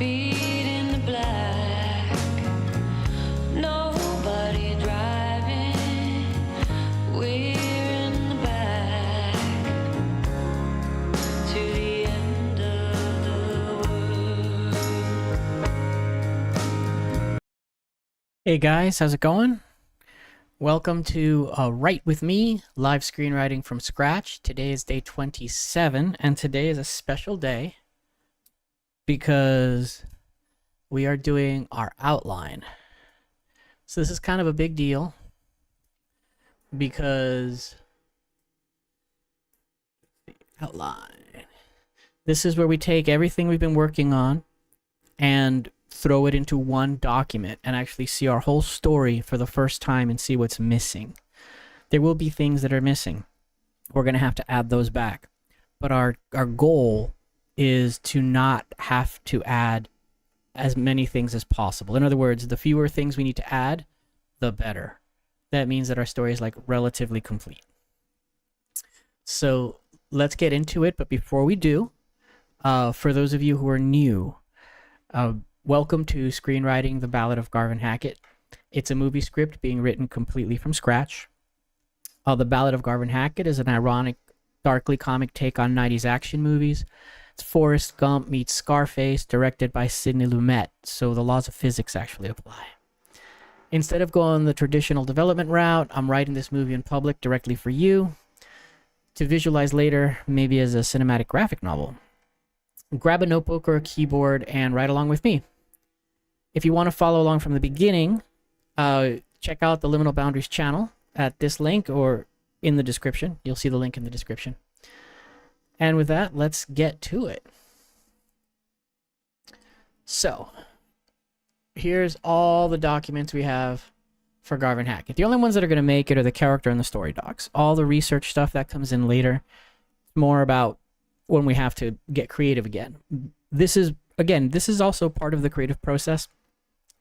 feet in the black. Nobody driving. We're in the back to the end of the world. Hey guys, how's it going? Welcome to Write With Me, live screenwriting from scratch. Today is day 27, and today is a special day because we are doing our outline. So this is kind of a big deal because outline. This is where we take everything we've been working on and throw it into one document and actually see our whole story for the first time and see what's missing. There will be things that are missing. We're going to have to add those back. But our goal is to not have to add as many things as possible. In other words, the fewer things we need to add, the better. That means that our story is like relatively complete. So let's get into it. But before we do, for those of you who are new, welcome to Screenwriting, the Ballad of Garvin Hackett. It's a movie script being written completely from scratch. The Ballad of Garvin Hackett is an ironic, darkly comic take on 90s action movies. It's Forrest Gump meets Scarface, directed by Sidney Lumet, so the laws of physics actually apply. Instead of going the traditional development route, I'm writing this movie in public directly for you to visualize later, maybe as a cinematic graphic novel. Grab a notebook or a keyboard and write along with me. If you want to follow along from the beginning, check out the Liminal Boundaries Channel at this link or in the description. You'll see the link in the description. And with that, let's get to it. So, here's all the documents we have for Garvin Hackett. The only ones that are going to make it are the character and the story docs. All the research stuff that comes in later, more about when we have to get creative again. This is also part of the creative process,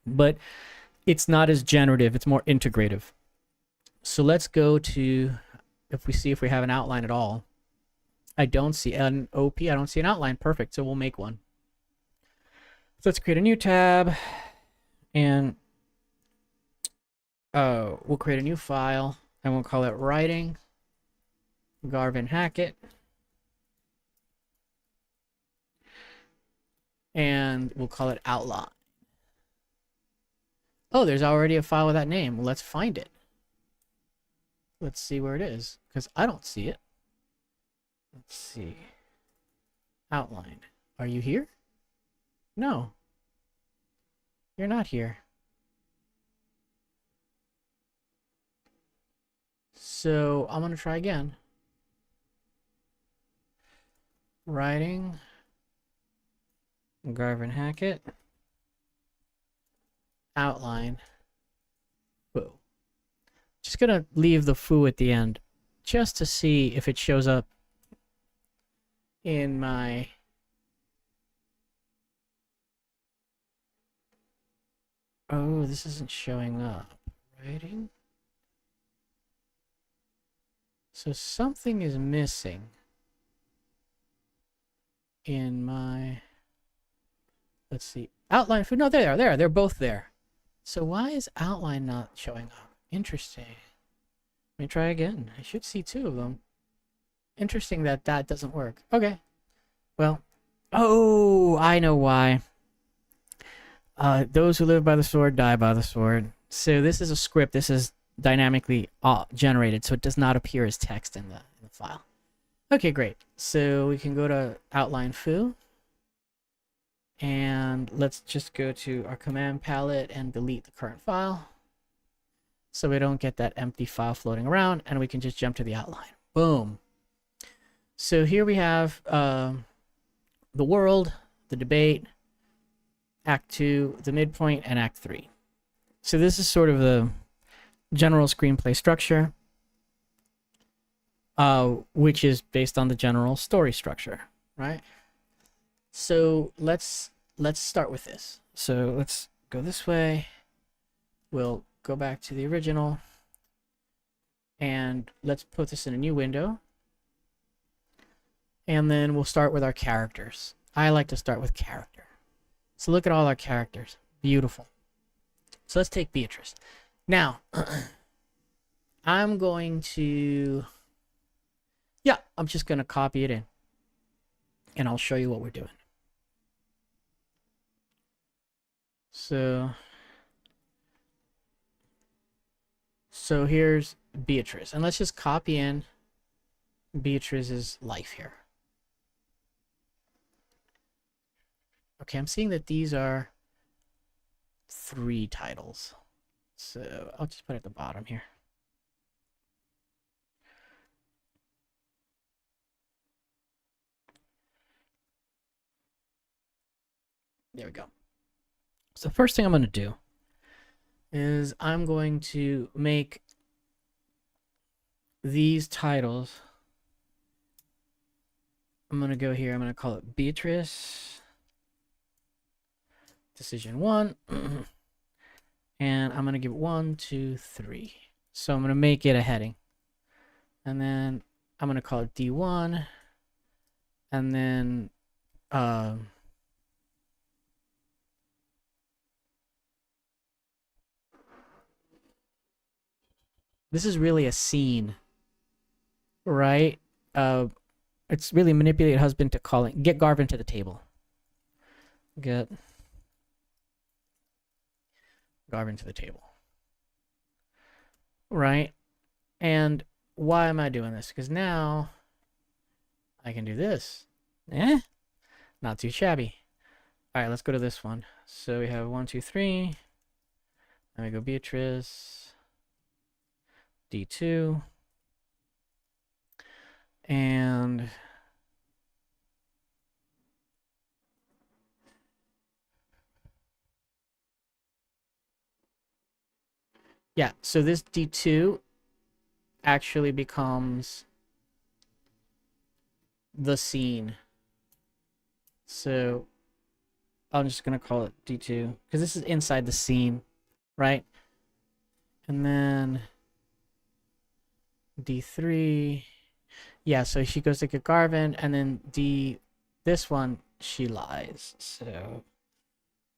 but it's not as generative, it's more integrative. So let's go to, if we have an outline at all. I don't see an OP, I don't see an outline. Perfect, so we'll make one. So let's create a new tab, and we'll create a new file, and we'll call it Writing Garvin Hackett. And we'll call it Outline. Oh, there's already a file with that name. Well, let's find it. Let's see where it is, because I don't see it. Let's see. Outline. Are you here? No. You're not here. So I'm going to try again. Writing Garvin Hackett. Outline. Foo. Just gonna leave the foo at the end just to see if it shows up in my this isn't showing up. Writing. So something is missing in my, let's see, outline food. No, they're both there. So why is outline not showing up? Interesting. Let me try again. I should see two of them. Interesting that doesn't work. Okay. Well, oh, I know why. Those who live by the sword die by the sword. So this is a script. This is dynamically generated, so it does not appear as text in the file. Okay, great. So we can go to outline foo. And let's just go to our command palette and delete the current file so we don't get that empty file floating around, and we can just jump to the outline. Boom. So here we have the world, the debate, Act 2, the midpoint, and Act 3. So this is sort of the general screenplay structure, which is based on the general story structure, right? So let's start with this. So let's go this way. We'll go back to the original, and let's put this in a new window. And then we'll start with our characters. I like to start with character. So look at all our characters. Beautiful. So let's take Beatrice. Now, I'm going to... Yeah, I'm just going to copy it in. And I'll show you what we're doing. So here's Beatrice. And let's just copy in Beatrice's life here. Okay, I'm seeing that these are 3 titles. So I'll just put it at the bottom here. There we go. So the first thing I'm going to do is I'm going to make these titles. I'm going to go here. I'm going to call it Beatrice Decision 1. And I'm going to give it 1, 2, 3. So I'm going to make it a heading. And then I'm going to call it D1. And then this is really a scene, right? It's really manipulate husband to get Garvin to the table. Get Garvin to the table. Right? And why am I doing this? Because now I can do this. Not too shabby. All right, let's go to this one. So we have 1, 2, 3. And we go Beatrice. D2. And yeah, so this D2 actually becomes the scene. So I'm just going to call it D2 because this is inside the scene, right? And then D3. Yeah, so she goes to get Garvin, and then this one, she lies. So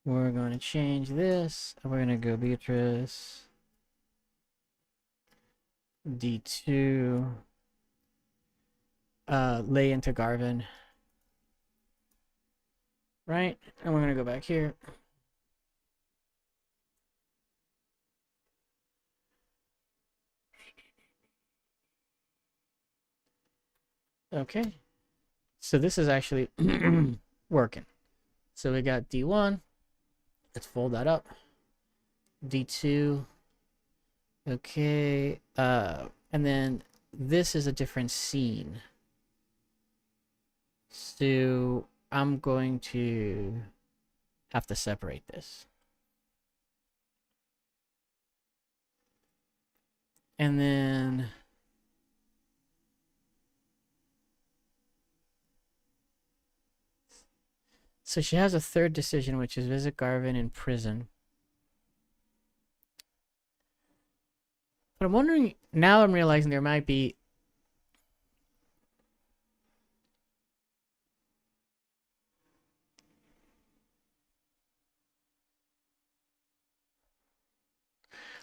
we're going to change this, and we're going to go Beatrice. D2. Lay into Garvin. Right? And we're going to go back here. Okay. So this is actually working. So we got D1. Let's fold that up. D2. Okay. And then this is a different scene. So I'm going to have to separate this. And then so she has a third decision, which is visit Garvin in prison. But I'm wondering, now I'm realizing there might be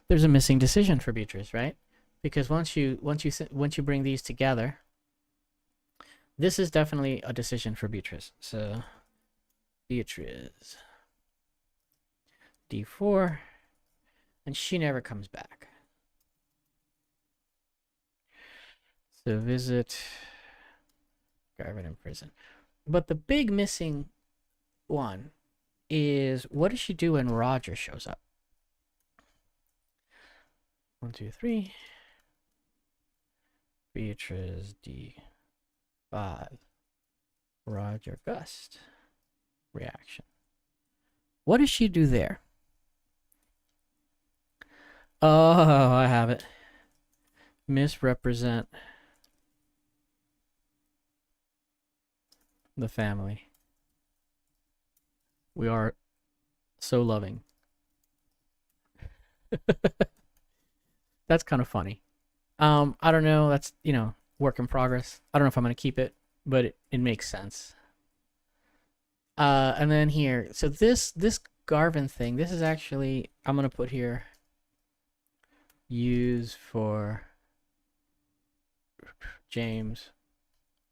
there's a missing decision for Beatrice, right? Because once you bring these together, this is definitely a decision for Beatrice. So Beatrice D4, and she never comes back. So visit Garvin in prison. But the big missing one is, what does she do when Roger shows up? 1, 2, 3. Beatrice D5. Roger Gust. Reaction. What does she do there? Oh, I have it. Misrepresent the family. We are so loving. That's kind of funny. I don't know. That's, work in progress. I don't know if I'm going to keep it, but it makes sense. And then here, so this Garvin thing, this is actually, I'm gonna put here, use for James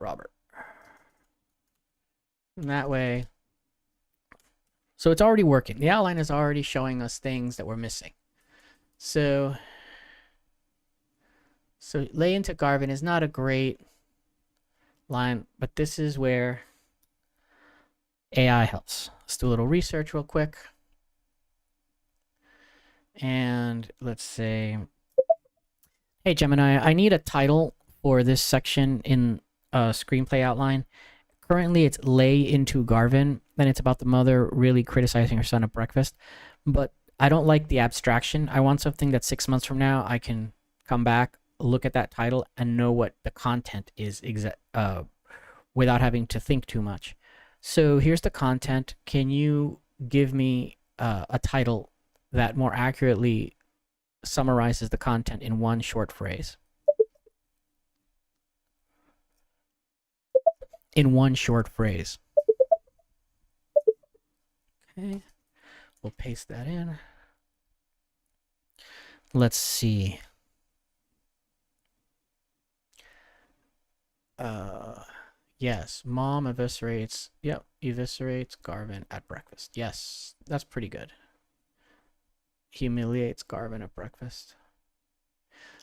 Robert. And that way, so it's already working. The outline is already showing us things that we're missing. So lay into Garvin is not a great line, but this is where AI helps. Let's do a little research real quick. And let's say, hey Gemini, I need a title for this section in a screenplay outline. Currently it's lay into Garvin, and it's about the mother really criticizing her son at breakfast. But I don't like the abstraction. I want something that 6 months from now I can come back, look at that title, and know what the content is without having to think too much. So here's the content. Can you give me a title that more accurately summarizes the content in one short phrase? In one short phrase. Okay, we'll paste that in. Let's see. Yes, mom eviscerates. Yep, eviscerates Garvin at breakfast. Yes, that's pretty good. Humiliates Garvin at breakfast.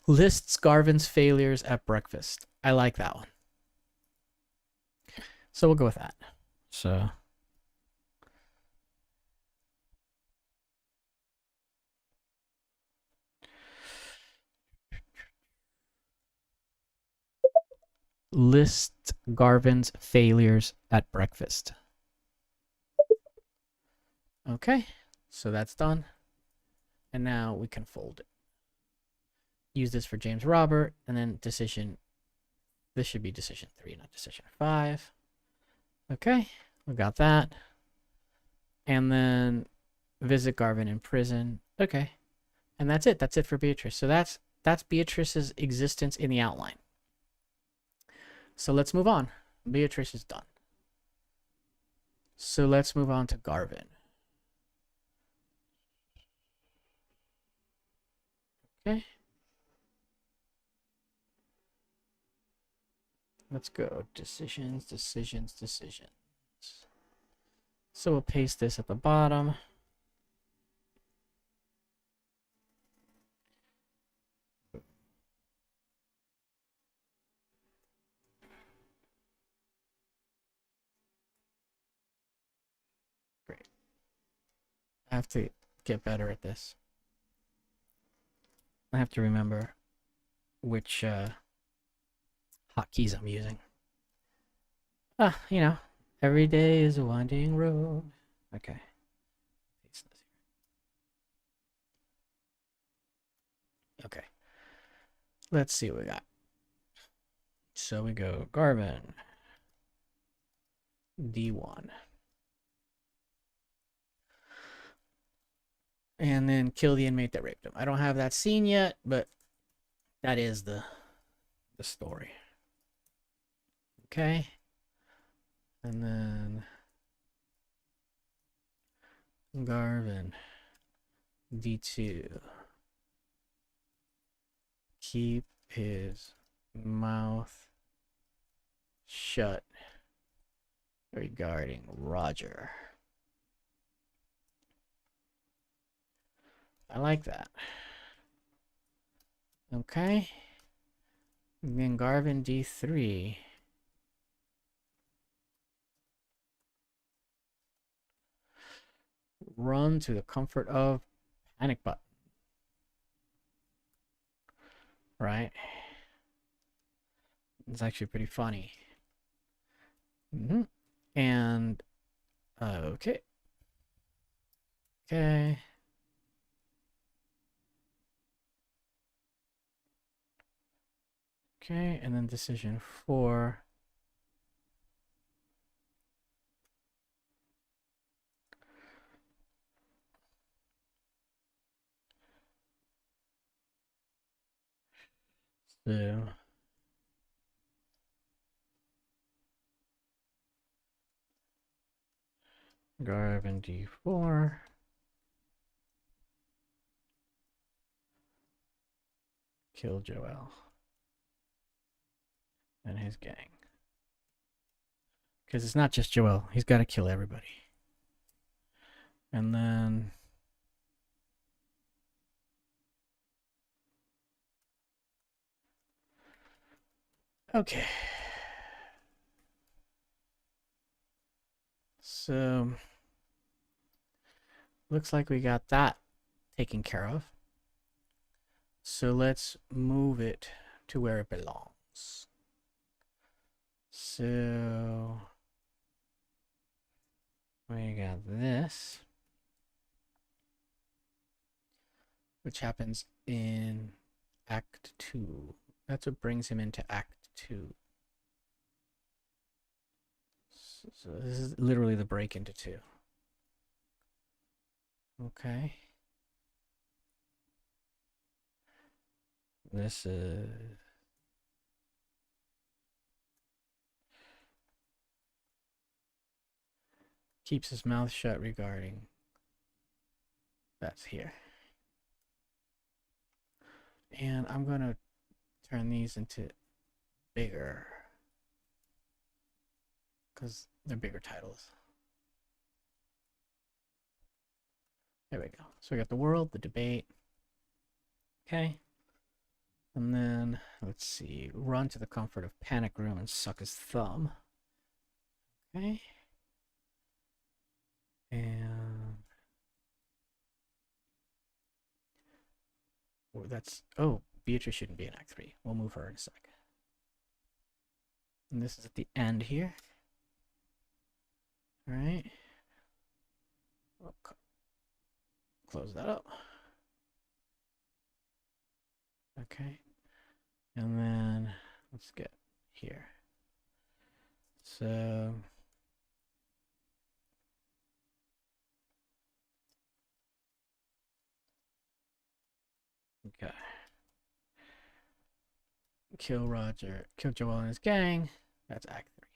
Lists Garvin's failures at breakfast. I like that one. So we'll go with that. So list Garvin's failures at breakfast. Okay, so that's done. And now we can fold it. Use this for James Robert, and then decision. This should be decision 3, not decision 5. Okay, we got that. And then visit Garvin in prison. Okay, and that's it. That's it for Beatrice. So that's Beatrice's existence in the outline. So let's move on. Beatrice is done. So let's move on to Garvin. Okay. Let's go decisions, decisions, decisions. So we'll paste this at the bottom. Great. I have to get better at this. I have to remember which hotkeys I'm using. You know, every day is a winding road. Okay. Okay. Let's see what we got. So we go Garvin. D1. And then kill the inmate that raped him. I don't have that scene yet, but that is the story. Okay. And then Garvin. D2. Keep his mouth shut regarding Roger. I like that. Okay. And then Garvin D3. Run to the comfort of panic button. Right? It's actually pretty funny. And okay. Okay. Okay, and then decision 4. So Garvin D4. Kill Joel and his gang. Because it's not just Joel. He's got to kill everybody. And then... Okay. So... looks like we got that taken care of. So let's move it to where it belongs. So... we got this, which happens in Act 2. That's what brings him into Act 2. So this is literally the break into 2. Okay. This is... keeps his mouth shut regarding... that's here. And I'm going to turn these into bigger, because they're bigger titles. There we go. So we got the world, the debate. Okay. And then, let's see, run to the comfort of panic room and suck his thumb. Okay. And... oh, that's... oh, Beatrice shouldn't be in Act 3. We'll move her in a sec. And this is at the end here. All right. Okay. Close that up. Okay. And then let's get here. So okay. Kill Roger, kill Joel and his gang. That's Act 3.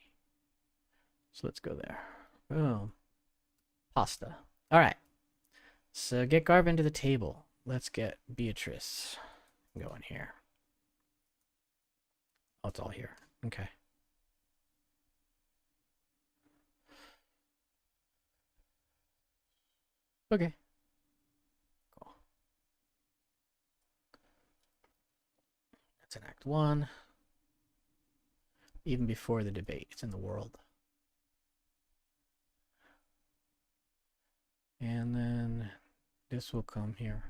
So let's go there. Boom. Pasta. All right. So get Garvin to the table. Let's get Beatrice going here. Oh, it's all here. Okay. Okay. Cool. That's in Act 1. Even before the debate, it's in the world. And then this will come here.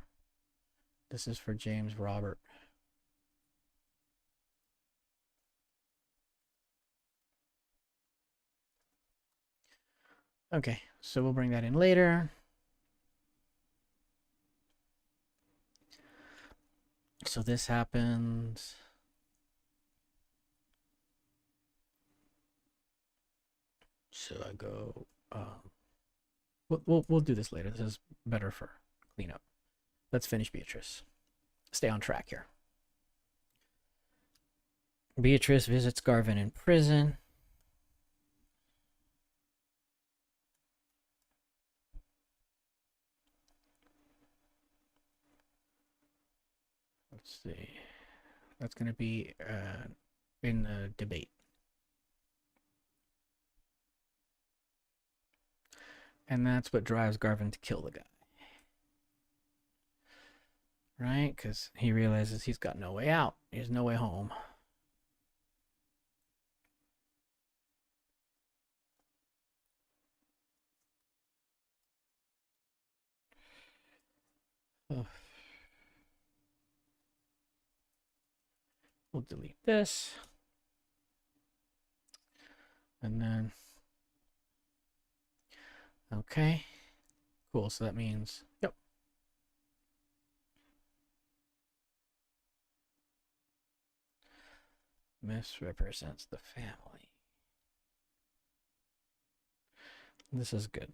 This is for James Robert. Okay, so we'll bring that in later. So this happens. So I go, we'll do this later. This is better for cleanup. Let's finish Beatrice. Stay on track here. Beatrice visits Garvin in prison. Let's see. That's going to be in the debate. And that's what drives Garvin to kill the guy. Right? Because he realizes he's got no way out. There's no way home. Oh. We'll delete this. And then... okay. Cool. So that means... yep. Misrepresents the family. This is good.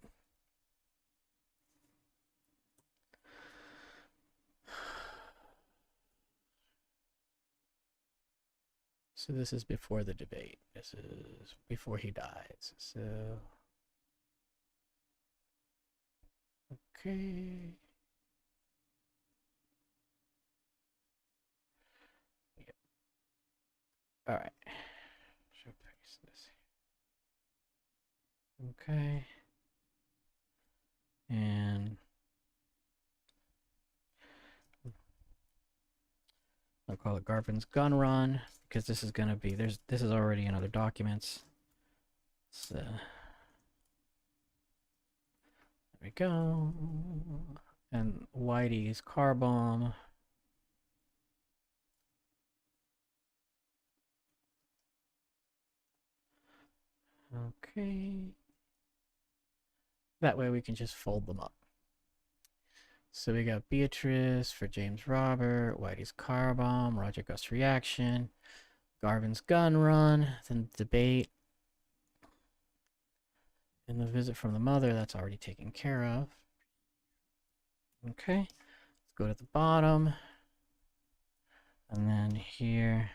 So this is before the debate. This is before he dies. So Okay. Yep. All right. Should paste this. Okay. And I'll call it Garvin's gun run because this is gonna be this is already in other documents. So there we go. And Whitey's car bomb. Okay. That way we can just fold them up. So we got Beatrice for James Robert, Whitey's car bomb, Roger Gus reaction, Garvin's gun run, then debate, and the visit from the mother. That's already taken care of. Okay, let's go to the bottom, and then here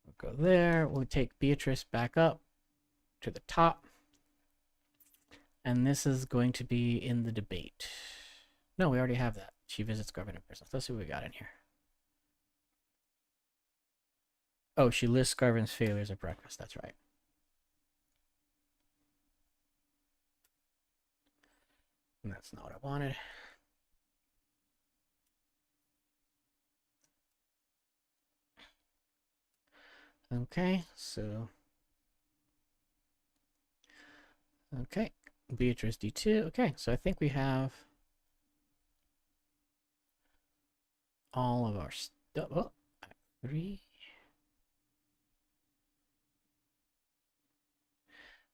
we'll go there. We'll take Beatrice back up to the top, and this is going to be in the debate. No, we already have that. She visits Garvin in person. Let's see what we got in here. Oh, she lists Garvin's failures at breakfast. That's right. And that's not what I wanted. Okay, so okay, Beatrice D2. Okay, so I think we have all of our stuff. Oh, 3.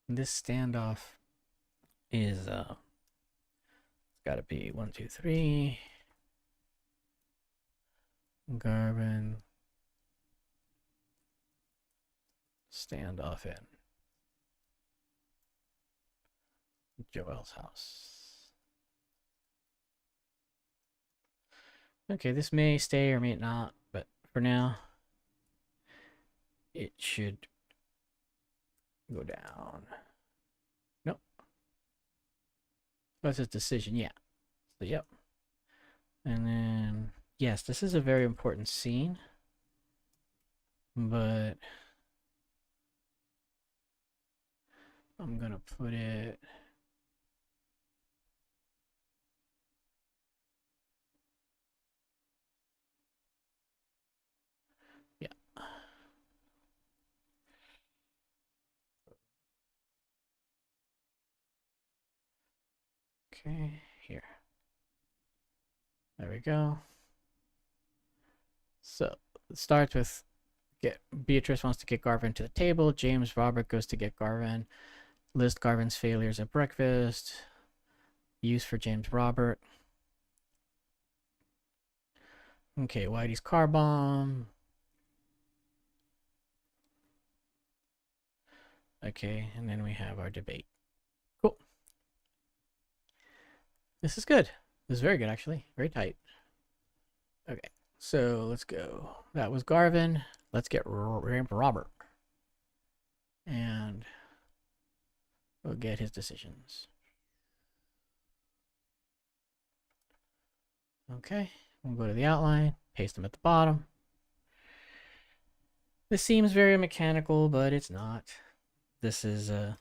This standoff is it's got to be 1, 2, 3. Garvin standoff in Joel's house. Okay, this may stay or may not, but for now, it should go down. Nope. That's his decision, yeah. So, yep. And then, yes, this is a very important scene, but I'm going to put it... Yeah. Okay, here. There we go. So, it starts with Beatrice wants to get Garvin to the table. James Robert goes to get Garvin. List Garvin's failures at breakfast. Use for James Robert. Okay, Whitey's car bomb. Okay, and then we have our debate. Cool. This is good. This is very good, actually. Very tight. Okay, so let's go. That was Garvin. Let's get Robert. And we'll get his decisions. Okay, we'll go to the outline, paste them at the bottom. This seems very mechanical, but it's not. This is a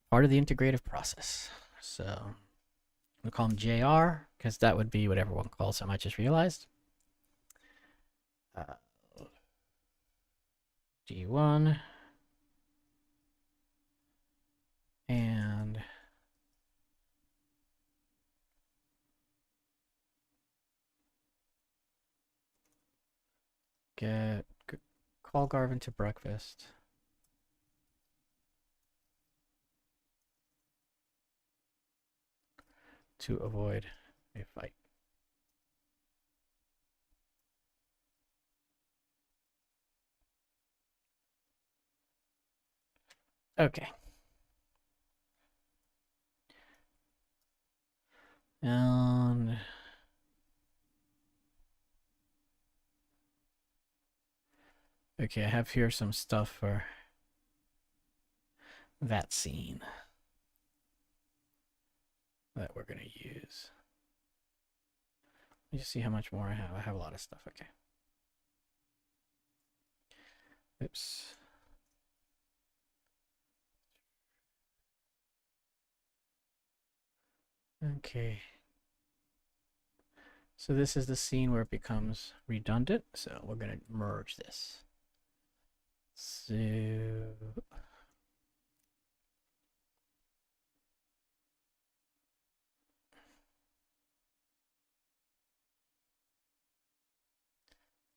part of the integrative process. So we'll call him JR, because that would be what everyone calls him. I just realized. D1. And call Garvin to breakfast. To avoid a fight. Okay. And okay, I have here some stuff for that scene. that we're going to use. Let me just see how much more I have. I have a lot of stuff. Okay. Oops. Okay. So this is the scene where it becomes redundant. So we're going to merge this. So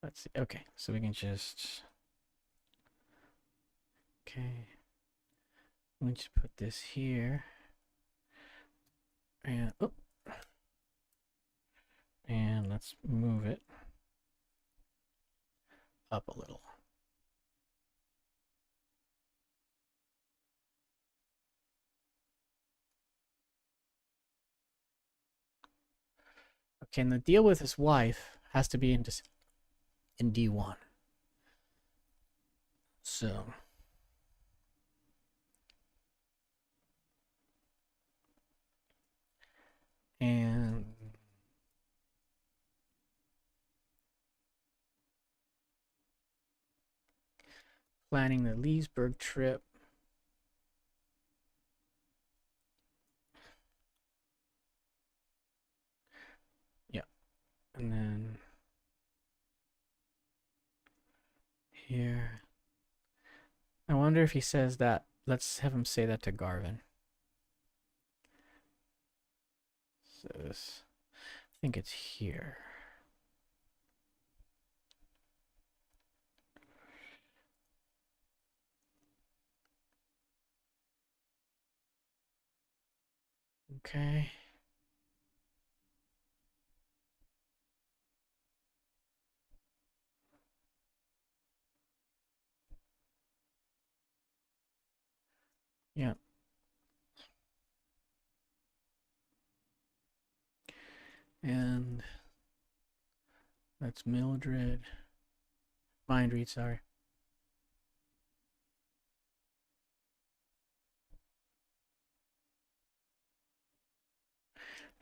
let's see. Okay. So we can just, okay. Let me just put this here. And, oh, and let's move it up a little. Okay, and the deal with his wife has to be in D1. So and planning the Leesburg trip. Yeah. And then here. I wonder if he says that. Let's have him say that to Garvin. So this, I think it's here. Okay. Yeah. And that's Mildred. Mind read, sorry.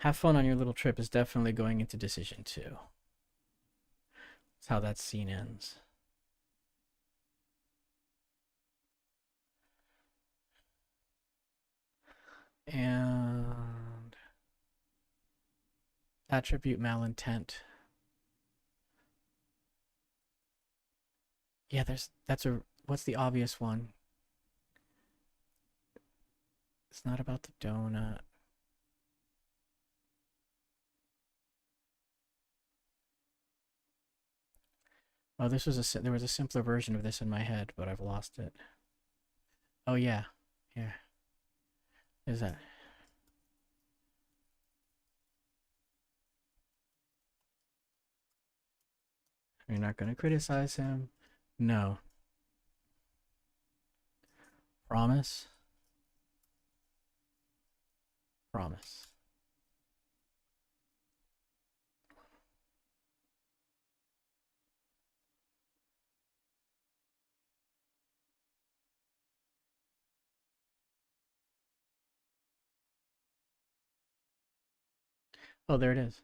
Have fun on your little trip is definitely going into decision 2. That's how that scene ends. And attribute malintent. Yeah, what's the obvious one? It's not about the donut. Oh, there was a simpler version of this in my head, but I've lost it. Oh yeah, yeah. Is that? You're not gonna criticize him? No. Promise? Promise. Oh, there it is.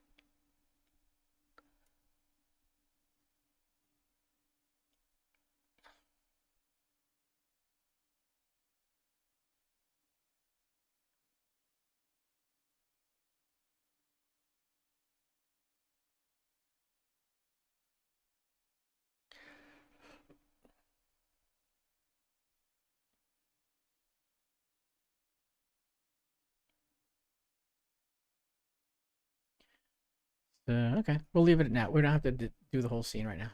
Okay, we'll leave it at now. We don't have to do the whole scene right now,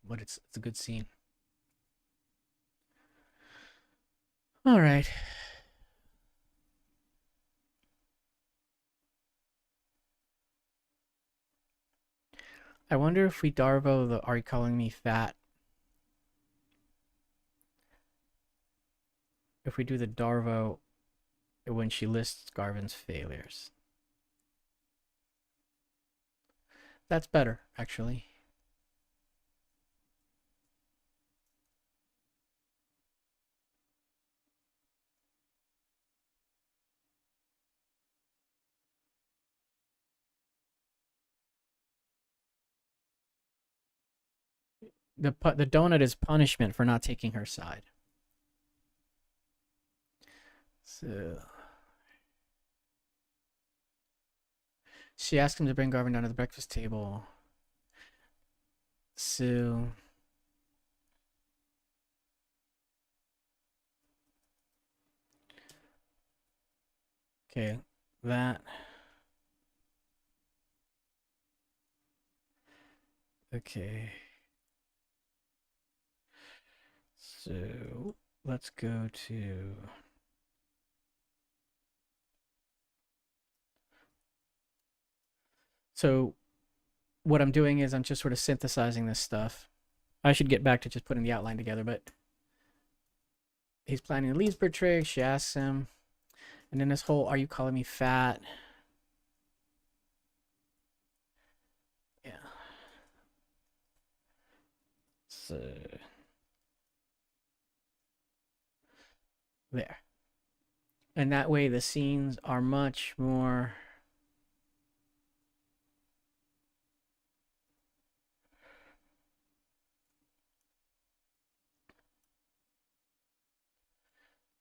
but it's a good scene. All right. I wonder if we Darvo the "Are you calling me fat?" If we do the Darvo when she lists Garvin's failures. That's better, actually. The donut is punishment for not taking her side. So she asked him to bring Garvin down to the breakfast table. So okay, that. Okay. So let's go to. So what I'm doing is I'm just sort of synthesizing this stuff. I should get back to just putting the outline together, but he's planning a Leesburg trick. She asks him, and then this whole "Are you calling me fat?" Yeah. So there, and that way the scenes are much more.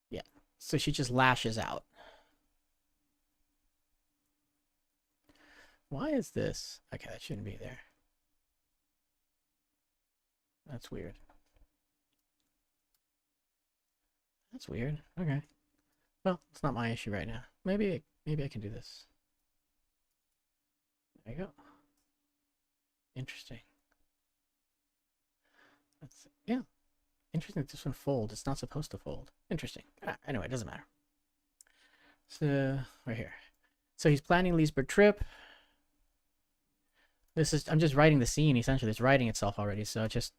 Yeah. So she just lashes out. Why is this? Okay, that shouldn't be there. That's weird. That's weird. Okay. Well, it's not my issue right now. Maybe I can do this. There you go. Interesting. That's yeah. Interesting that this one folds. It's not supposed to fold. Interesting. Anyway, it doesn't matter. So right here. So he's planning Leesburg trip. I'm just writing the scene essentially. It's writing itself already. So just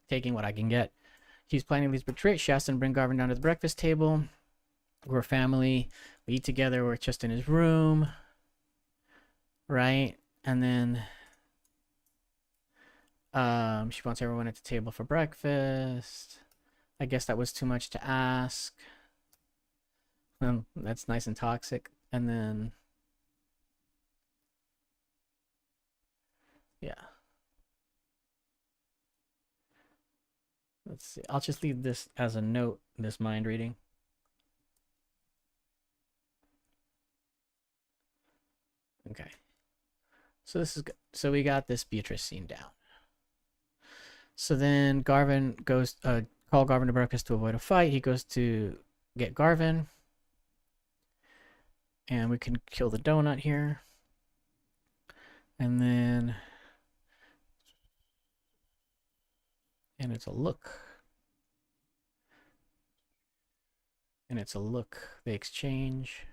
taking what I can get. He's planning Leesburg trip. She asks him to bring Garvin down to the breakfast table. We're a family. We eat together. We're just in his room. Right? And then she wants everyone at the table for breakfast. I guess that was too much to ask. That's nice and toxic. And then yeah. Let's see. I'll just leave this as a note, this mind reading. Okay. So this is good. So we got this Beatrice scene down. So then Garvin goes call Garvin to breakfast to avoid a fight. He goes to get Garvin. And we can kill the donut here. And then and it's a look. And it's a look. They exchange.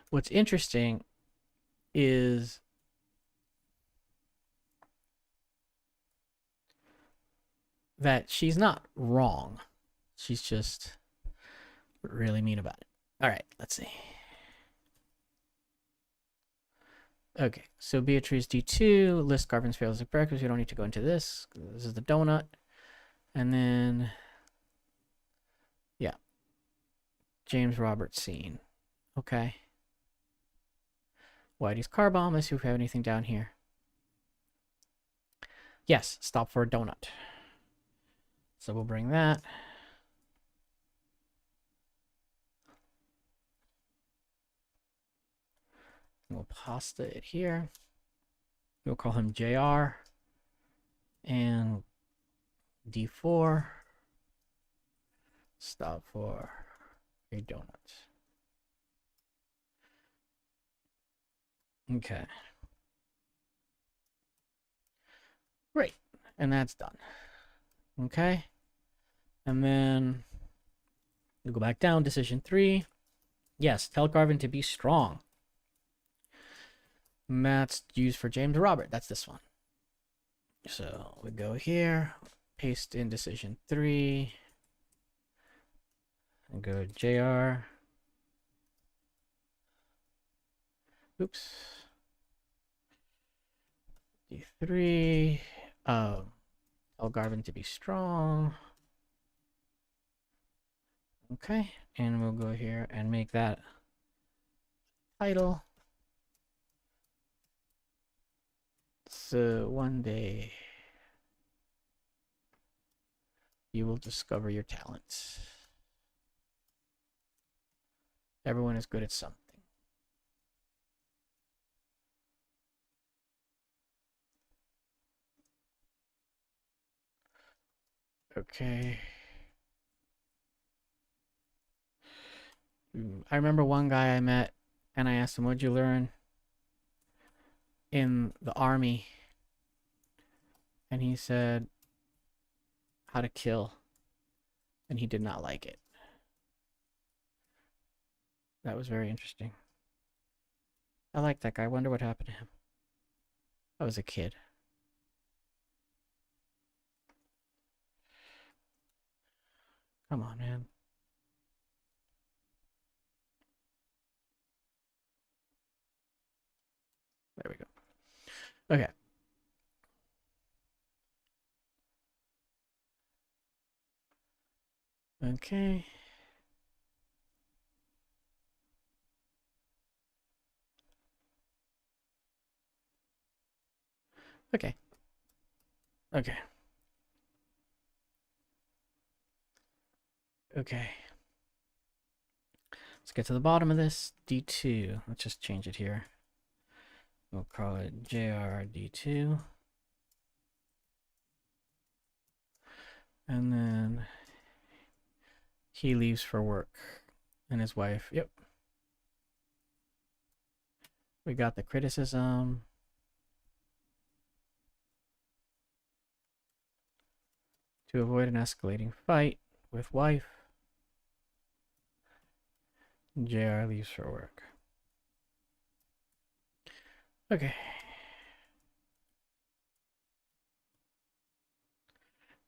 What's interesting is that she's not wrong. She's just really mean about it. All right, let's see. Okay, so Beatrice D2, list Garvin's fails at breakfast. We don't need to go into this. This is the donut. And then, yeah, James Roberts scene. Okay. Whitey's car bomb. Let's see if we have anything down here. Yes, stop for a donut. So we'll bring that. We'll pasta it here. We'll call him JR. And D4. Stop for a donut. Okay. Great. And that's done. Okay. And then we'll go back down. Decision 3. Yes, tell Garvin to be strong. That's used for James Robert. That's this one. So we go here, paste in decision 3, and go JR. Oops. D3. Tell Garvin to be strong. Okay, and we'll go here and make that title. one day you will discover your talents. Everyone is good at something. Okay. I remember one guy I met, and I asked him, "What'd you learn in the army?" And he said, "How to kill." And he did not like it. That was very interesting. I like that guy. I wonder what happened to him. I was a kid. Come on, man. There we go. Okay. Okay. Okay. Okay. Okay. Let's get to the bottom of this. D2. Let's just change it here. We'll call it JRD2. And then he leaves for work. And his wife. Yep. We got the criticism. To avoid an escalating fight with wife, JR leaves for work. Okay.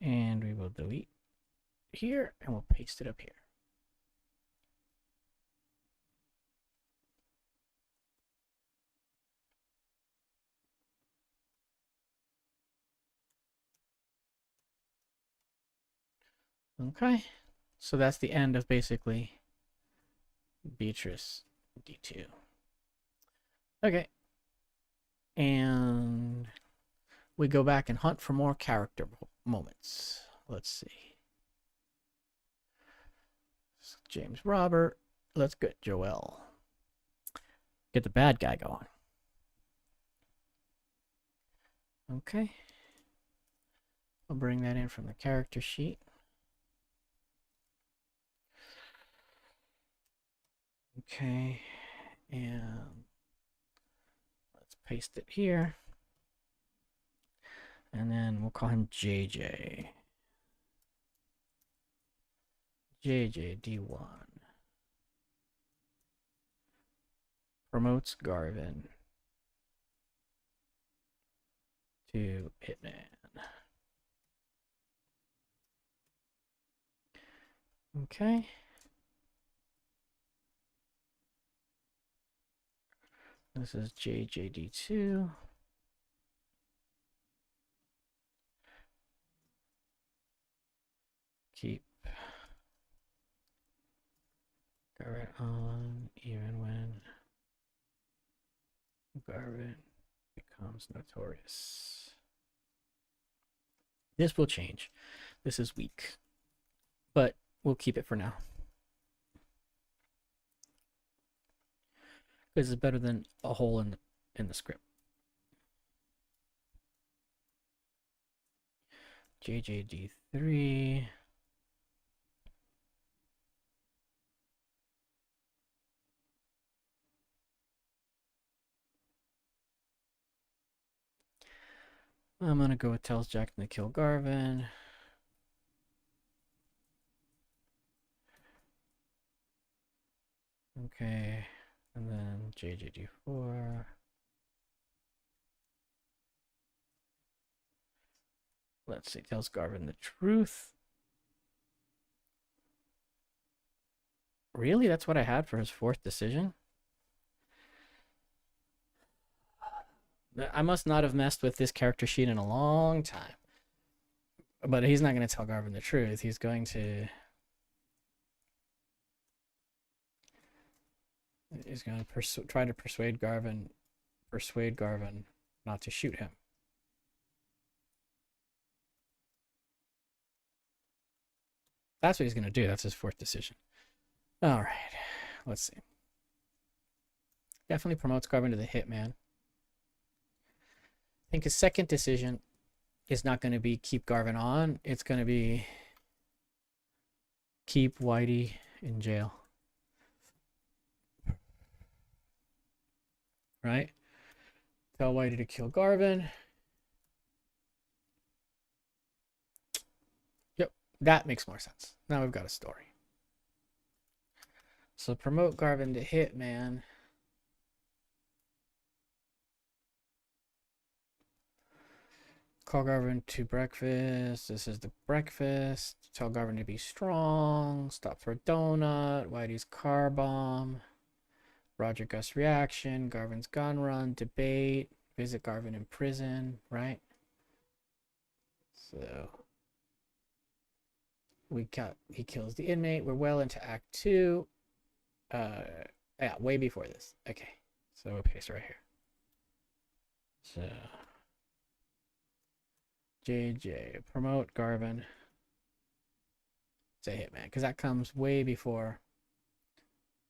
And we will delete here and we'll paste it up here. Okay. So that's the end of basically Beatrice D2. Okay. And we go back and hunt for more character moments. Let's see. James Robert. Let's get Joel. Get the bad guy going. Okay. I'll bring that in from the character sheet. Okay. And let's paste it here. And then we'll call him JJ. JJD1. Promotes Garvin to Hitman. Okay. This is JJD2. Keep Garvin on even when Garvin becomes notorious. This will change. This is weak, but we'll keep it for now. This is better than a hole in the script. JJD3. I'm gonna go with tells Jackson to kill Garvin. Okay, and then JJD4. Let's see, tells Garvin the truth. Really? That's what I had for his fourth decision? I must not have messed with this character sheet in a long time. But he's not going to tell Garvin the truth. He's going to... He's going to try to persuade Garvin not to shoot him. That's what he's gonna do. That's his fourth decision. All right, let's see. Definitely promotes Garvin to the hitman. I think his second decision is not going to be keep Garvin on. It's going to be keep Whitey in jail. Right? Tell Whitey to kill Garvin. Yep, that makes more sense. Now we've got a story. So promote Garvin to hitman. Call Garvin to breakfast. This is the breakfast. Tell Garvin to be strong. Stop for a donut. Whitey's car bomb. Roger Gus reaction. Garvin's gun run. Debate. Visit Garvin in prison. Right? So he kills the inmate. We're well into Act 2. Yeah, way before this. Okay. So we'll paste right here. So JJ, promote Garvin. Say hitman, because that comes way before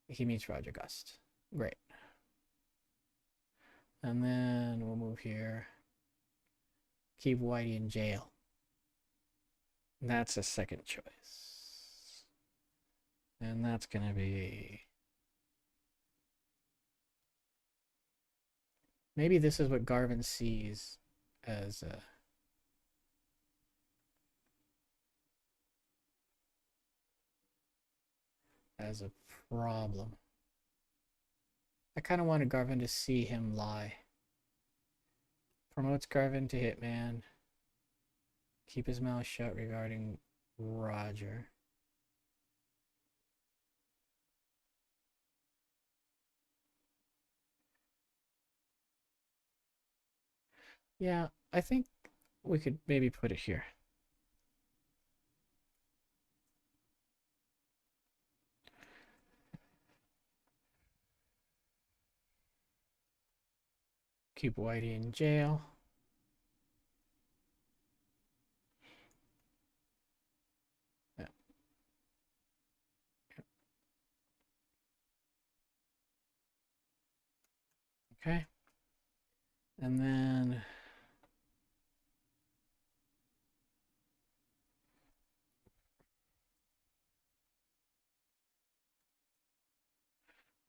he meets Roger Gust. Great. And then we'll move here. Keep Whitey in jail. That's a second choice. And that's going to be... Maybe this is what Garvin sees as a... problem. I kind of wanted Garvin to see him lie. Promotes Garvin to hitman. Keep his mouth shut regarding Roger. Yeah, I think we could maybe put it here. Keep Whitey in jail. Yeah. Okay. And then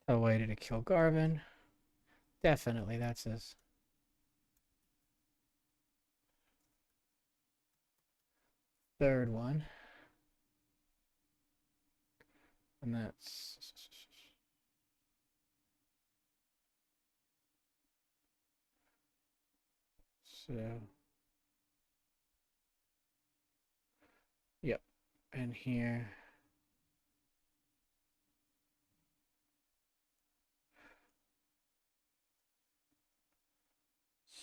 tell Whitey to kill Garvin. Definitely, that's his. Third one. And that's... So... Yep. And here...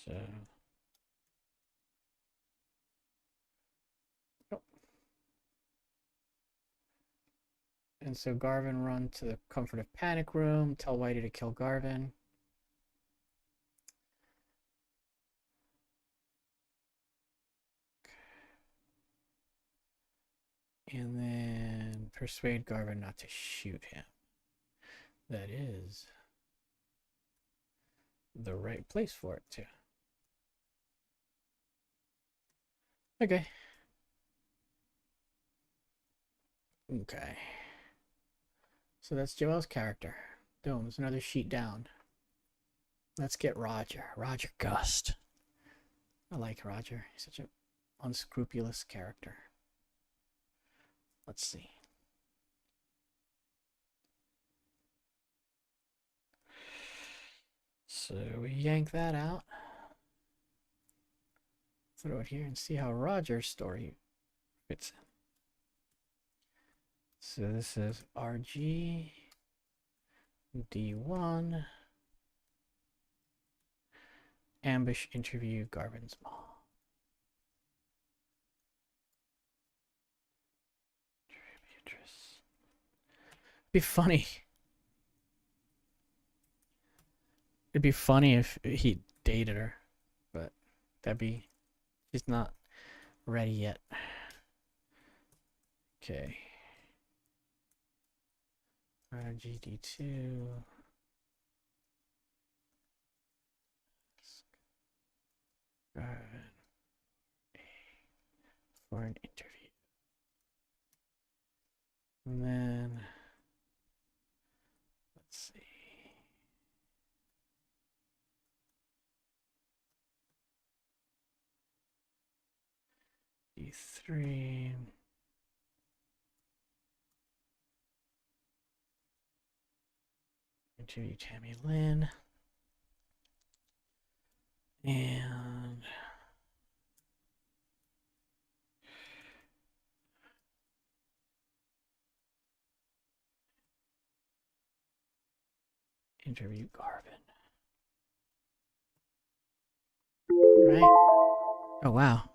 So... Oh. And so Garvin run to the comfort of panic room. Tell Whitey to kill Garvin. And then persuade Garvin not to shoot him. That is the right place for it too. Okay. Okay. So that's Joel's character. Boom, there's another sheet down. Let's get Roger. Roger Gust. I like Roger. He's such an unscrupulous character. Let's see. So we yank that out. Throw it here and see how Roger's story fits in. So this is RG D1 ambush interview Garvin's mom. Be funny. It'd be funny if he dated her, but she's not ready yet. Okay. GD2. For an interview. And then let's see. D3. Interview Tammy Lynn. And interview Garvin. Right. Oh, wow.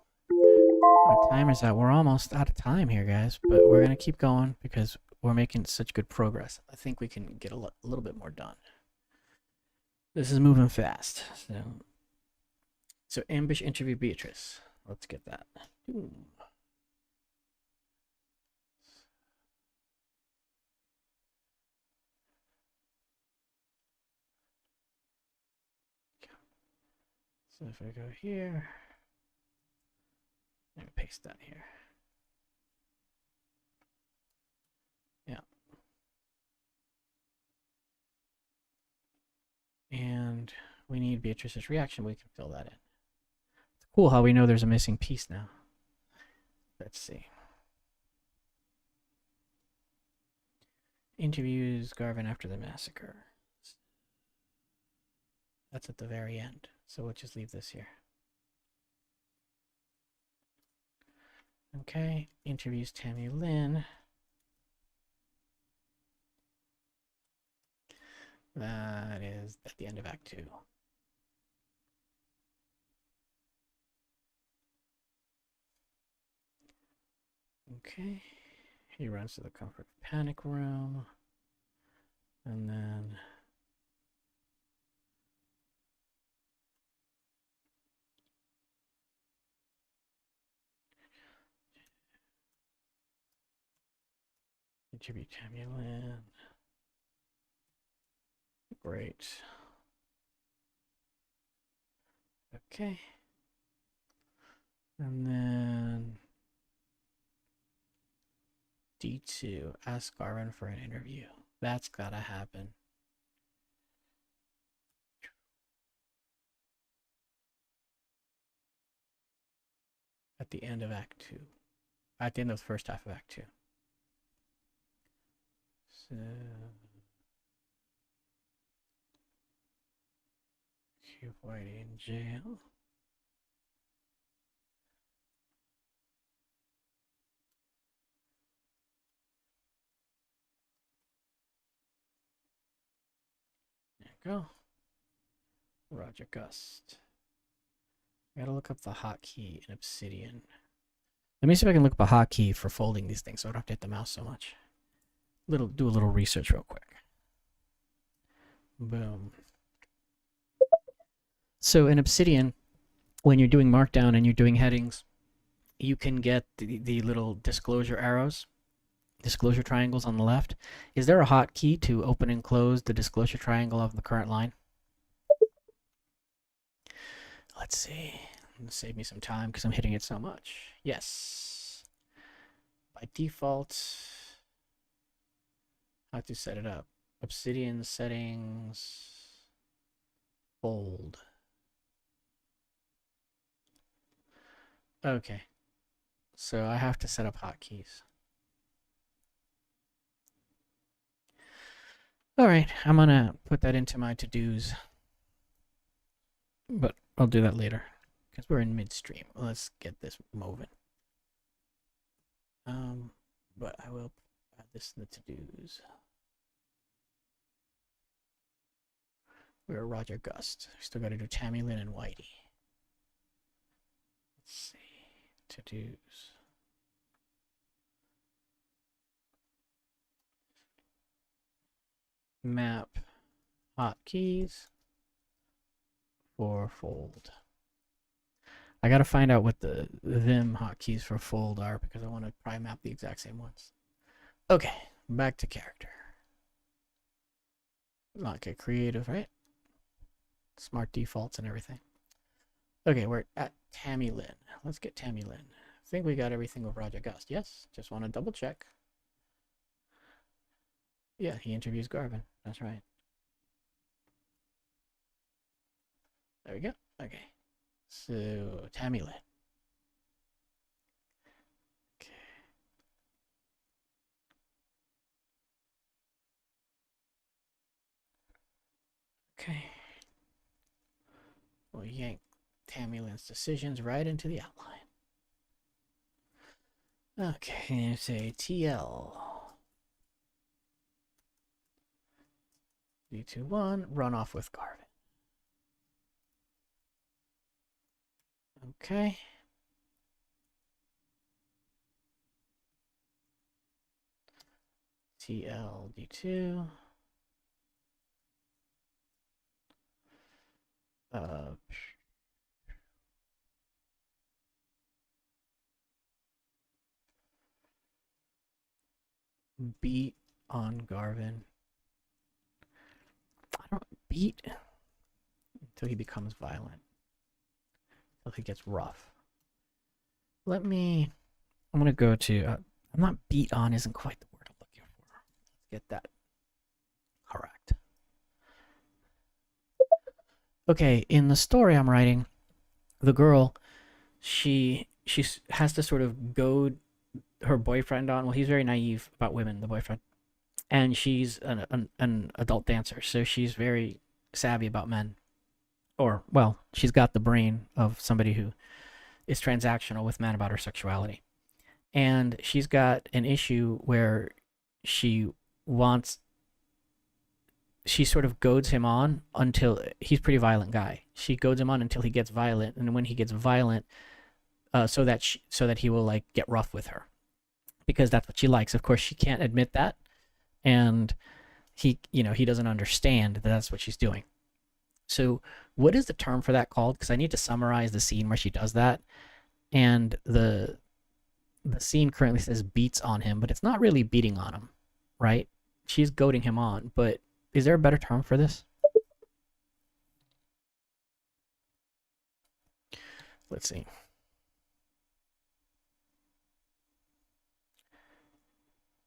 Our timer's out. We're almost out of time here, guys, but we're going to keep going because we're making such good progress. I think we can get a little bit more done. This is moving fast. So ambush interview Beatrice. Let's get that. Ooh. So if I go here, and paste that here. Yeah. And we need Beatrice's reaction. We can fill that in. It's cool how we know there's a missing piece now. Let's see. Interviews Garvin after the massacre. That's at the very end. So we'll just leave this here. Okay, interviews Tammy Lynn. That is at the end of Act 2. Okay, he runs to the comfort panic room. And then interview Tammy Lynn. Great. Okay. And then D2, ask Garvin for an interview. That's gotta happen. At the end of Act 2. At the end of the first half of Act 2. So keep Whitey in jail. There you go. Roger Gust. I gotta look up the hotkey in Obsidian. Let me see if I can look up a hotkey for folding these things so I don't have to hit the mouse so much. Do a little research real quick. Boom. So in Obsidian, when you're doing Markdown and you're doing headings, you can get the little disclosure arrows, disclosure triangles on the left. Is there a hotkey to open and close the disclosure triangle of the current line? Let's see. Save me some time because I'm hitting it so much. Yes. By default, how to set it up. Obsidian settings, fold. Okay. So I have to set up hotkeys. All right, I'm gonna put that into my to-dos, but I'll do that later because we're in midstream. Let's get this moving. But I will add this in the to-dos. We're Roger Gust. We still got to do Tammy Lynn and Whitey. Let's see. To-dos. Map hotkeys for fold. I gotta find out what the them hotkeys for fold are because I want to probably map the exact same ones. Okay, back to character. Not get creative, right? Smart defaults and everything. Okay, we're at Tammy Lynn. Let's get Tammy Lynn. I think we got everything with Roger Gust. Yes, just want to double check. Yeah, he interviews Garvin. That's right. There we go. Okay. So, Tammy Lynn. Okay. Okay. We'll yank Tammy Lynn's decisions right into the outline. Okay, say TL. D21, run off with Garvin. Okay. TL D2. Beat on Garvin. I don't beat until he becomes violent. Until he gets rough. I'm gonna go to, I'm not beat on isn't quite the word I'm looking for. Let's get that correct. Okay, in the story I'm writing, the girl, she has to sort of goad her boyfriend on. Well, he's very naive about women, the boyfriend, and she's an adult dancer, so she's very savvy about men. Or, well, she's got the brain of somebody who is transactional with men about her sexuality. And she's got an issue where she wants, she sort of goads him on until he's a pretty violent guy. She goads him on until he gets violent, and when he gets violent, so that he will like get rough with her, because that's what she likes. Of course, she can't admit that, and he doesn't understand that that's what she's doing. So, what is the term for that called? Because I need to summarize the scene where she does that, and the scene currently says beats on him, but it's not really beating on him, right? She's goading him on, but is there a better term for this? Let's see.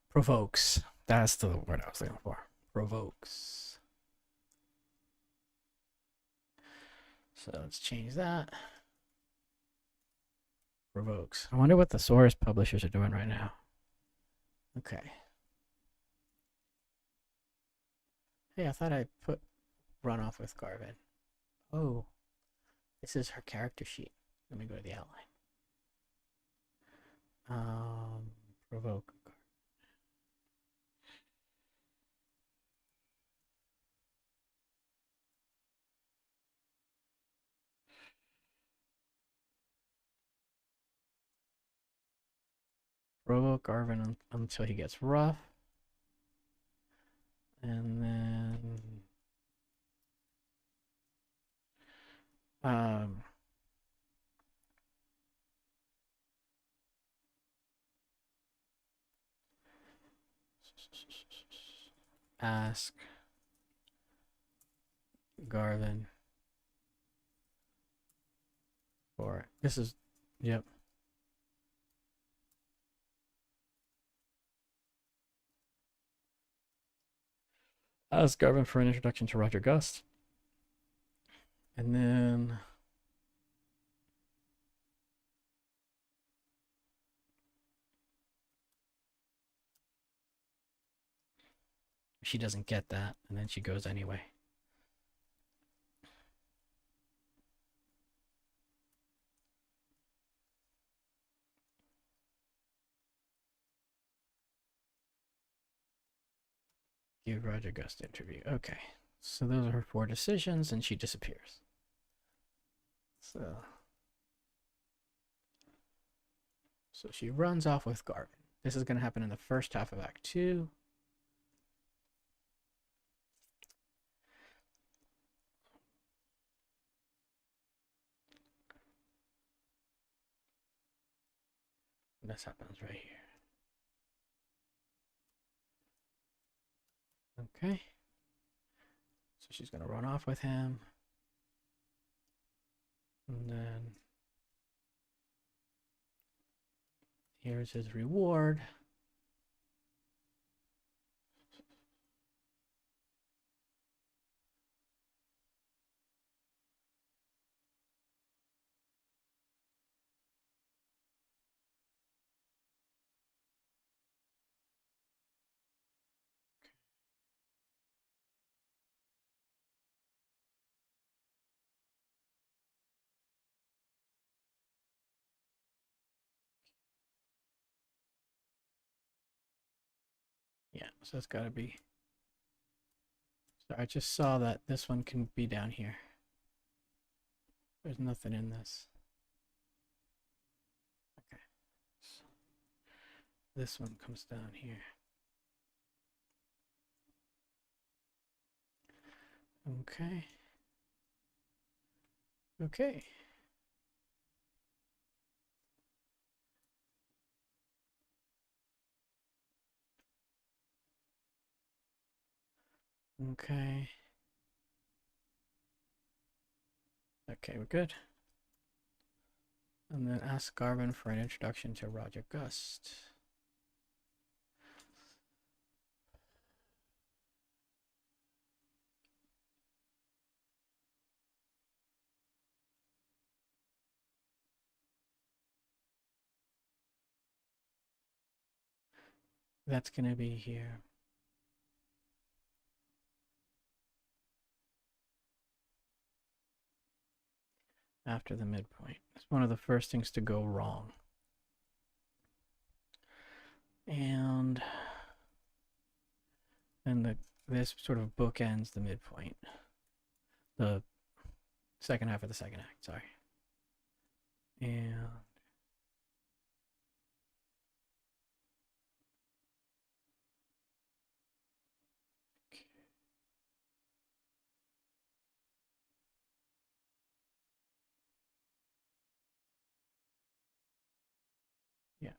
Provokes. That's the word I was looking for. Provokes. So let's change that. Provokes. I wonder what the source publishers are doing right now. Okay. Hey, I thought I put run off with Garvin. Oh, this is her character sheet. Let me go to the outline. Provoke. Provoke Garvin until he gets rough. And then ask Garvin for this is yep. Ask Garvin for an introduction to Roger Gust. And then she doesn't get that, and then she goes anyway. Give Roger Gust interview. Okay. So those are her 4 decisions, and she disappears. So she runs off with Garvin. This is going to happen in the first half of Act 2. This happens right here. Okay. she's gonna run off with him. And then here's his reward. Yeah, so it's gotta be. So I just saw that this one can be down here. There's nothing in this. Okay. So this one comes down here. Okay. Okay. Okay. Okay, we're good. And then ask Garvin for an introduction to Roger Gust. That's gonna be here. After the midpoint. It's one of the first things to go wrong. And then this sort of bookends the midpoint. The second half of the second act, sorry. And yeah.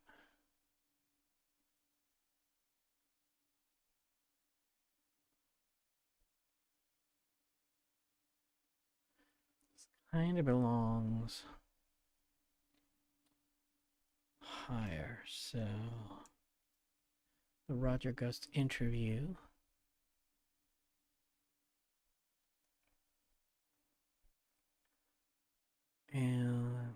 This kind of belongs higher, so the Roger Gust interview. And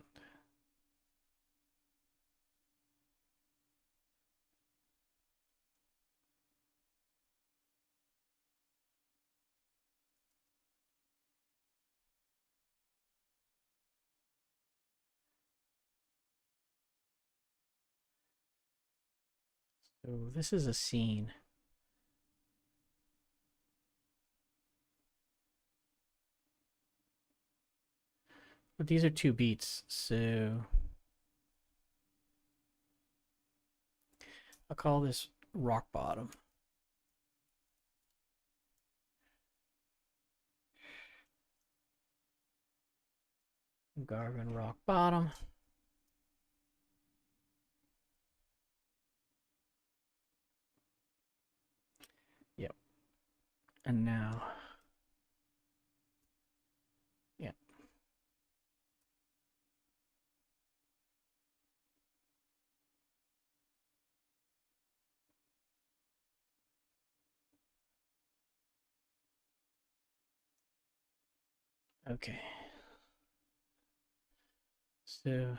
so this is a scene. But these are two beats, so I'll call this rock bottom. Garvin rock bottom. Yep. And now, yeah. Okay. So,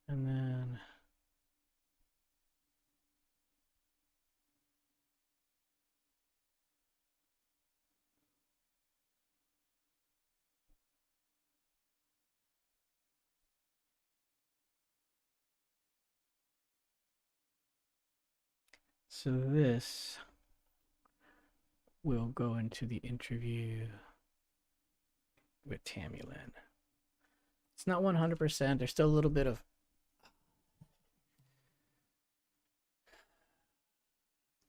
and then so this will go into the interview with Tammy Lynn. It's not 100%. There's still a little bit of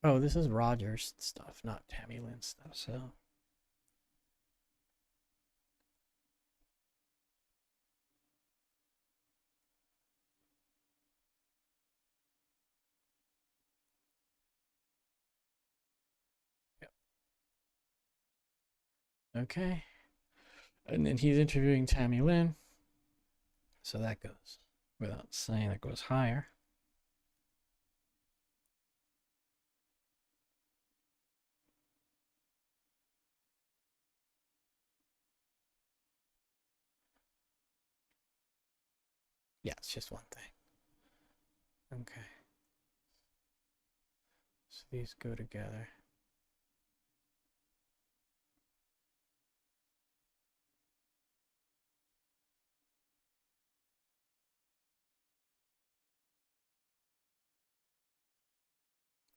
oh, this is Roger's stuff, not Tammy Lynn's stuff. So yep. Okay. And then he's interviewing Tammy Lynn. So that goes without saying, that goes higher. Yeah, it's just one thing. Okay. So these go together.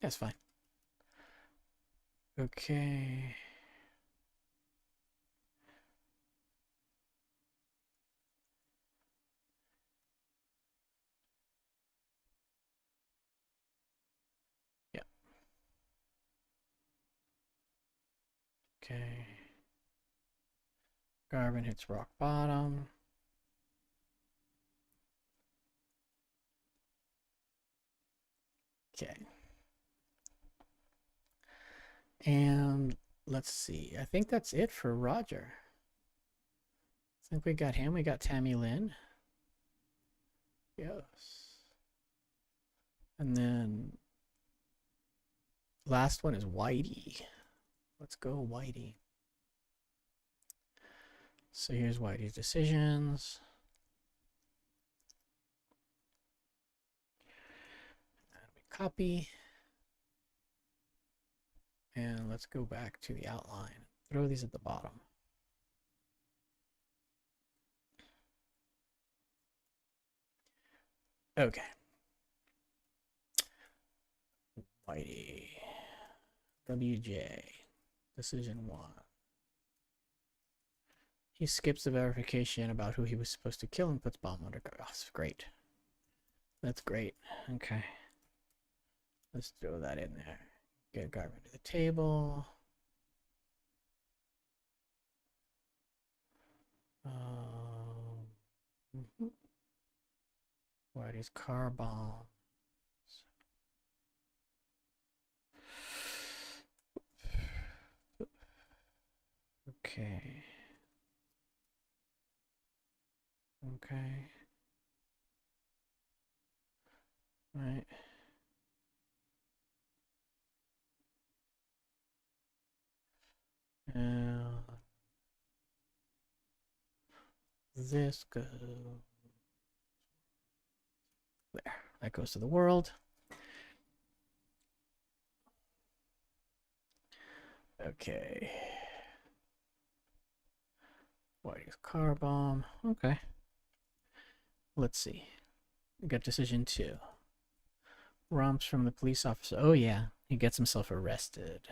That's fine. Okay. Yeah. Okay. Garvin hits rock bottom. Okay. And let's see. I think that's it for Roger. I think we got him. We got Tammy Lynn. Yes. And then last one is Whitey. Let's go, Whitey. So here's Whitey's decisions. And we copy. And let's go back to the outline. Throw these at the bottom. Okay. Whitey. WJ. Decision 1. He skips the verification about who he was supposed to kill and puts bomb under guard. Oh, that's great. That's great. Okay. Let's throw that in there. Get Garvin to the table. Whitey's car bomb. Okay. Okay. Right. And this goes there. That goes to the world. Okay. Whitey's car bomb. Okay. Let's see. We got decision 2. Romps from the police officer. Oh, yeah. He gets himself arrested.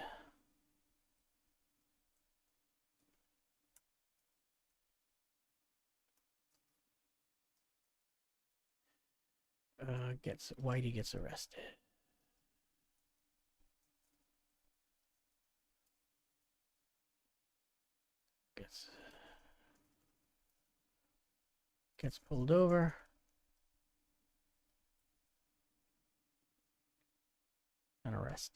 Whitey gets arrested. Gets pulled over. And arrested.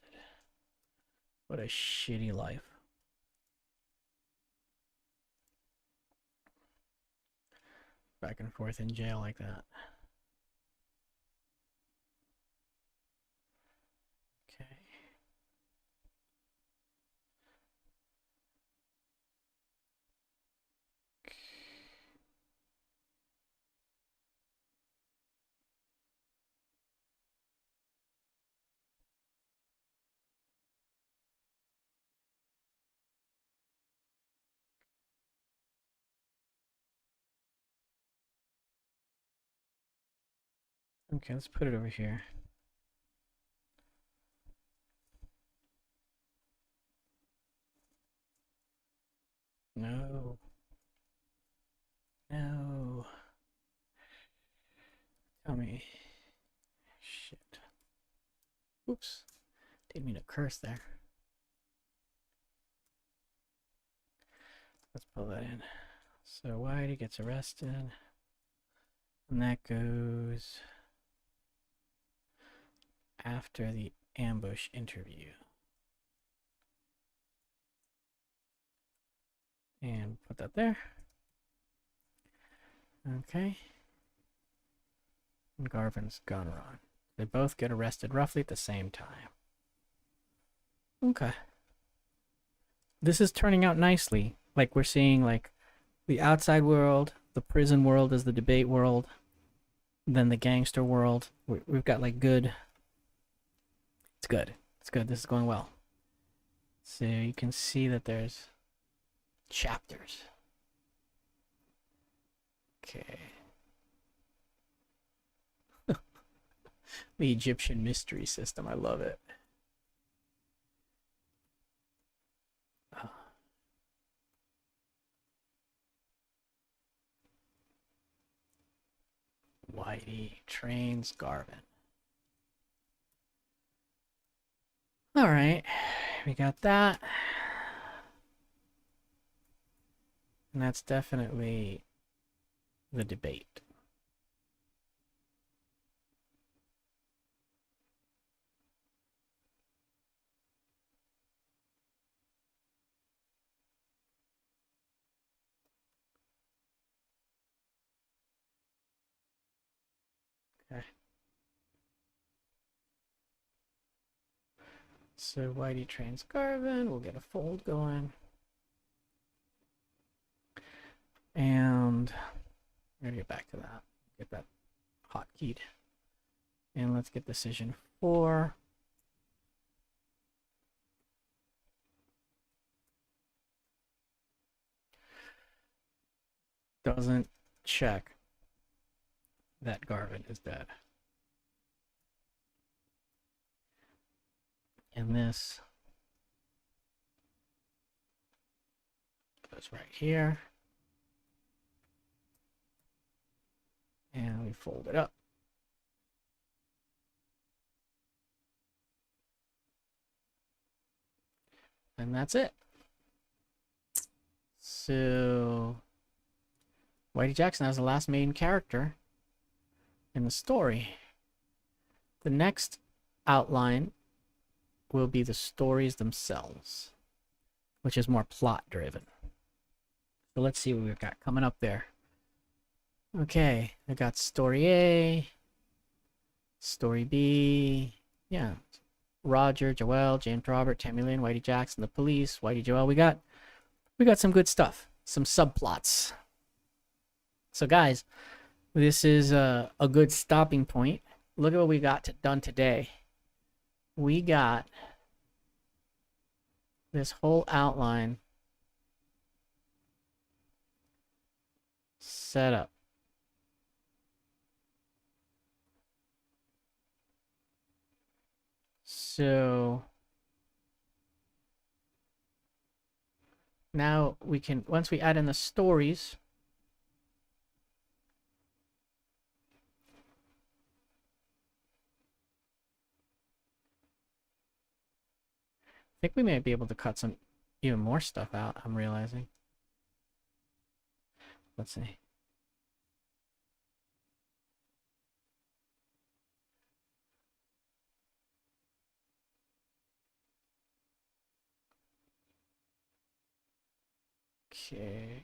What a shitty life. Back and forth in jail like that. Okay. Okay, let's put it over here. No. No. Tell me. Shit. Oops. Didn't mean to curse there. Let's pull that in. So Whitey gets arrested. And that goes after the ambush interview. And put that there. Okay. And Garvin's gun run. They both get arrested roughly at the same time. Okay. This is turning out nicely. Like, we're seeing, like, the outside world, the prison world is the debate world, then the gangster world. We've got, like, good... It's good. It's good. This is going well. So you can see that there's chapters. Okay. The Egyptian mystery system. I love it. Whitey trains Garvin. All right. We got that. And that's definitely the debate. Okay. So Whitey trains Garvin. We'll get a fold going. And we're going to get back to that. Get that hotkeyed. And let's get decision 4. Doesn't check that Garvin is dead. And this goes right here. And we fold it up. And that's it. So Whitey Jackson has the last main character in the story. The next outline will be the stories themselves, which is more plot driven. So let's see what we've got coming up there. Okay, I got story A, story B, yeah. Roger, Joelle, James Robert, Tammy Lynn, Whitey Jackson, the police, Whitey Joelle. We got some good stuff, some subplots. So guys, this is a good stopping point. Look at what we got done today. We got this whole outline set up. So now we can, once we add in the stories, I think we may be able to cut some even more stuff out, I'm realizing. Let's see. Okay.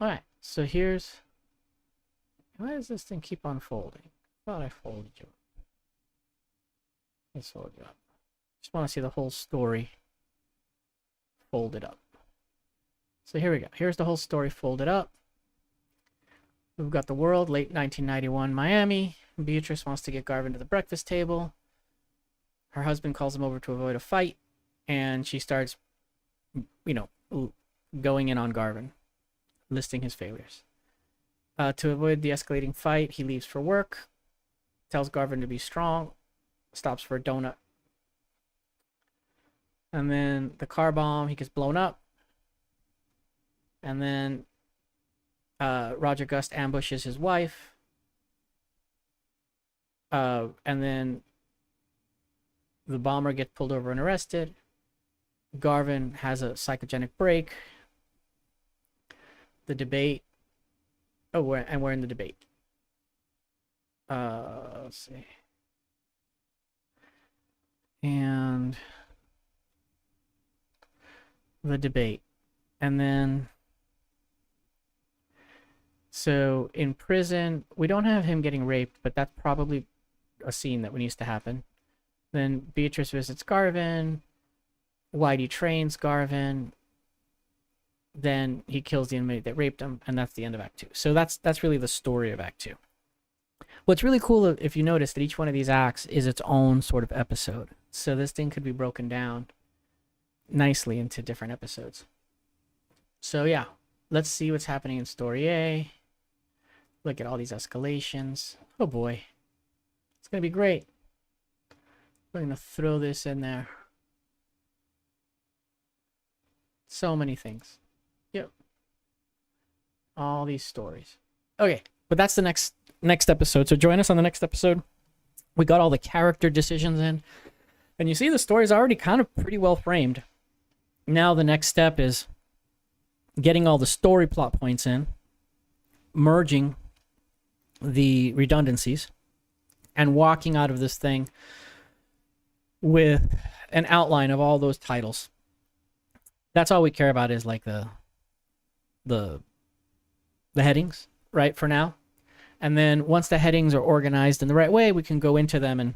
Alright, so here's... Why does this thing keep on folding? I thought I folded you up. Let's fold you up. Just want to see the whole story folded up. So here we go. Here's the whole story folded up. We've got the world, late 1991 Miami. Beatrice wants to get Garvin to the breakfast table. Her husband calls him over to avoid a fight, and she starts, you know, going in on Garvin, listing his failures. To avoid the escalating fight, he leaves for work, tells Garvin to be strong, stops for a donut. And then the car bomb, he gets blown up. And then Roger Gust ambushes his wife. And then the bomber gets pulled over and arrested. Garvin has a psychogenic break. The debate. Oh, we're in the debate. Let's see. and the debate. And then, so in prison, we don't have him getting raped, but that's probably a scene that needs to happen. Then Beatrice visits Garvin, Whitey trains Garvin, then he kills the inmate that raped him, and that's the end of Act 2. So that's really the story of Act 2. What's really cool, if you notice, that each one of these acts is its own sort of episode. So this thing could be broken down nicely into different episodes. So yeah, let's see what's happening in Story A. Look at all these escalations. Oh boy. It's going to be great. We're going to throw this in there. So many things. Yep. All these stories. Okay, but that's the next episode. So join us on the next episode. We got all the character decisions in. And you see the story's already kind of pretty well framed. Now the next step is getting all the story plot points in, merging the redundancies, and walking out of this thing with an outline of all those titles. That's all we care about, is like the headings, right, for now. And then once the headings are organized in the right way, we can go into them and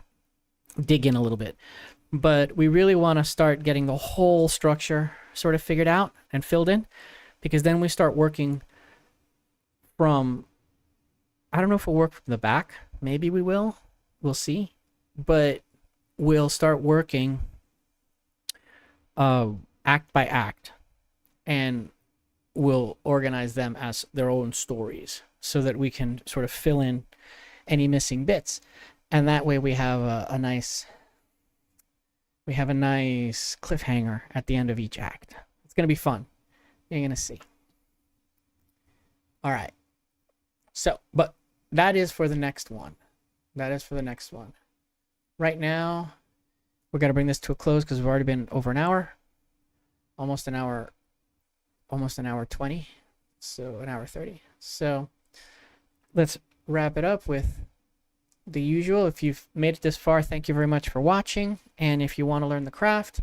dig in a little bit. But we really want to start getting the whole structure sort of figured out and filled in, because then we start working from, I don't know if we'll work from the back. Maybe we will. We'll see. But we'll start working act by act, and we'll organize them as their own stories so that we can sort of fill in any missing bits. And that way we have a nice cliffhanger at the end of each act. It's going to be fun. You're going to see. All right. So, but that is for the next one. Right now, we're going to bring this to a close because we've already been over an hour. Almost an hour 20. So an hour 30. So let's wrap it up with the usual. If you've made it this far, thank you very much for watching. And if you want to learn the craft,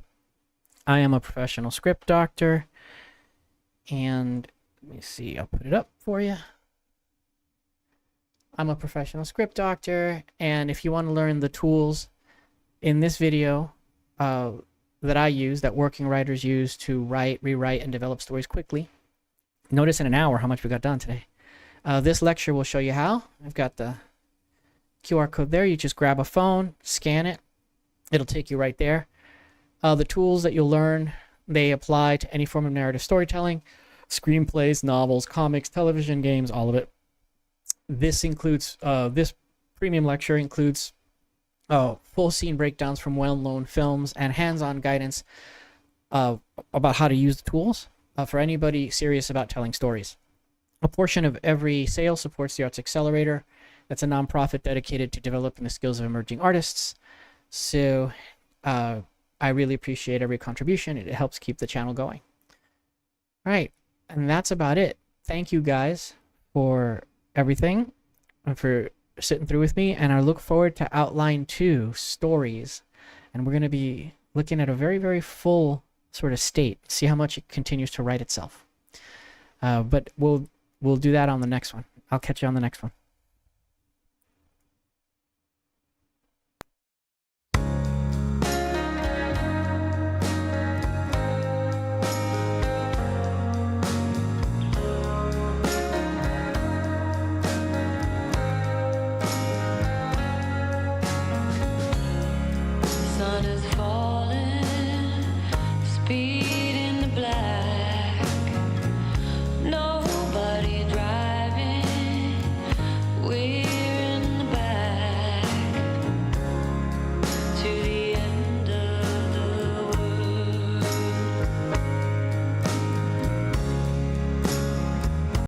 I am a professional script doctor. And let me see, I'll put it up for you. I'm a professional script doctor. And if you want to learn the tools in this video that I use, that working writers use to write, rewrite, and develop stories quickly, notice in an hour how much we got done today. This lecture will show you how. I've got the QR code there. You just grab a phone, scan it. It'll take you right there. The tools that you'll learn, they apply to any form of narrative storytelling, screenplays, novels, comics, television, games, all of it. This includes, this premium lecture includes full scene breakdowns from well-known films and hands-on guidance about how to use the tools for anybody serious about telling stories. A portion of every sale supports the Arts Accelerator. That's a nonprofit dedicated to developing the skills of emerging artists. So I really appreciate every contribution. It helps keep the channel going. All right, and that's about it. Thank you guys for everything and for sitting through with me. And I look forward to Outline 2, Stories. And we're going to be looking at a very, very full sort of state. See how much it continues to write itself. But we'll do that on the next one. I'll catch you on the next one. Sun is falling, speed in the black. Nobody driving. We